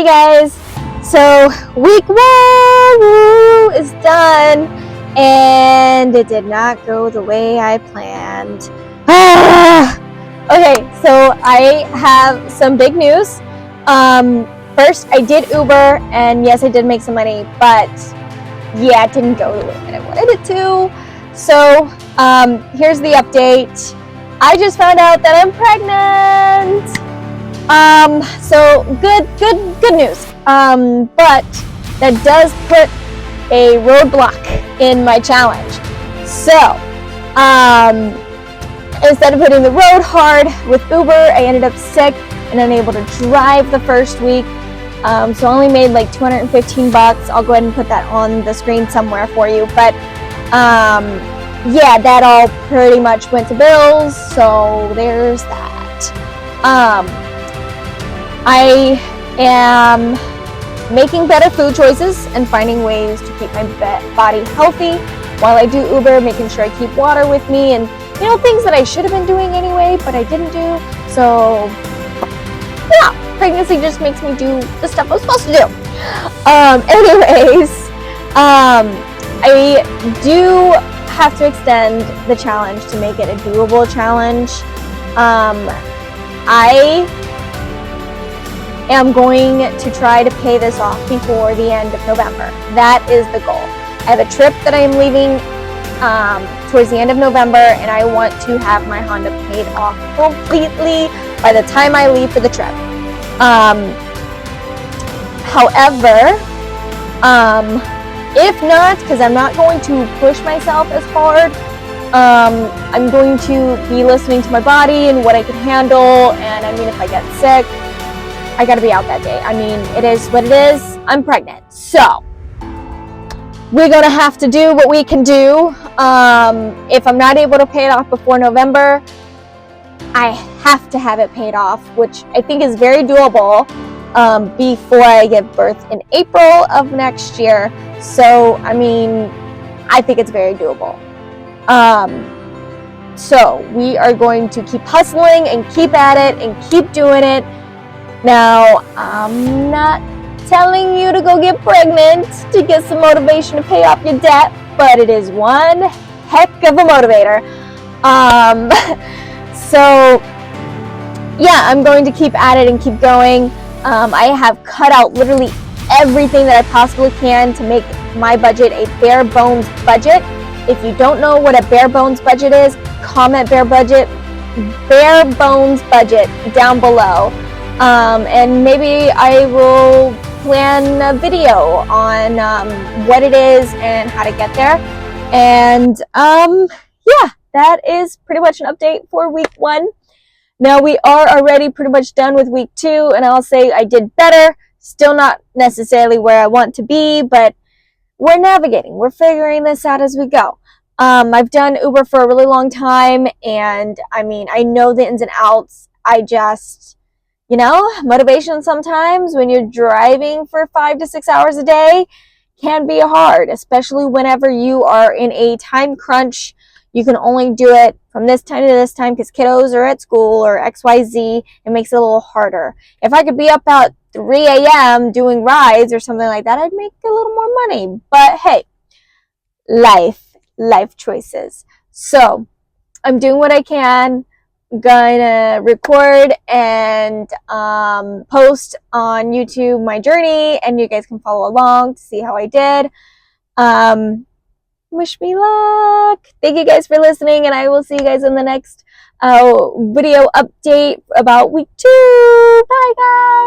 Hey guys, so week 1 is done and it did not go the way I planned. Okay, so I have some big news. First, I did Uber and yes, I did make some money, but yeah, it didn't go the way that I wanted it to. So here's the update. I just found out that I'm pregnant. So good news. But that does put a roadblock in my challenge. So, instead of putting the road hard with Uber, I ended up sick and unable to drive the first week. So I only made like $215. I'll go ahead and put that on the screen somewhere for you. But, yeah, that all pretty much went to bills. So there's that. I am making better food choices and finding ways to keep my body healthy while I do Uber, making sure I keep water with me and, you know, things that I should have been doing anyway, but I didn't do. So, yeah, pregnancy just makes me do the stuff I'm supposed to do. Anyways, I do have to extend the challenge to make it a doable challenge. I am going to try to pay this off before the end of November. That is the goal. I have a trip that I am leaving towards the end of November, and I want to have my Honda paid off completely by the time I leave for the trip. However, if not, because I'm not going to push myself as hard, I'm going to be listening to my body and what I can handle, and I mean, if I get sick, I gotta be out that day. I mean, it is what it is. I'm pregnant. So, we're gonna have to do what we can do. If I'm not able to pay it off before November, I have to have it paid off, which I think is very doable, before I give birth in April of next year. So, I mean, I think it's very doable. So, we are going to keep hustling and keep at it and keep doing it. Now, I'm not telling you to go get pregnant to get some motivation to pay off your debt, but it is one heck of a motivator. So, yeah, I'm going to keep at it and keep going. I have cut out literally everything that I possibly can to make my budget a bare bones budget. If you don't know what a bare bones budget is, comment bare bones budget down below. And maybe I will plan a video on what it is and how to get there. And yeah, that is pretty much an update for week 1. Now we are already pretty much done with week 2, and I'll say I did better. Still not necessarily where I want to be, but we're navigating. We're figuring this out as we go. I've done Uber for a really long time, and I mean, I know the ins and outs. I just, you know, motivation sometimes when you're driving for 5 to 6 hours a day can be hard, especially whenever you are in a time crunch. You can only do it from this time to this time because kiddos are at school or XYZ. It makes it a little harder. If I could be up at 3 a.m. doing rides or something like that, I'd make a little more money. But hey, life choices. So I'm doing what I can. Gonna record and post on YouTube my journey, and you guys can follow along to see how I did. Wish me luck. Thank you guys for listening, and I will see you guys in the next video update about week 2. Bye guys.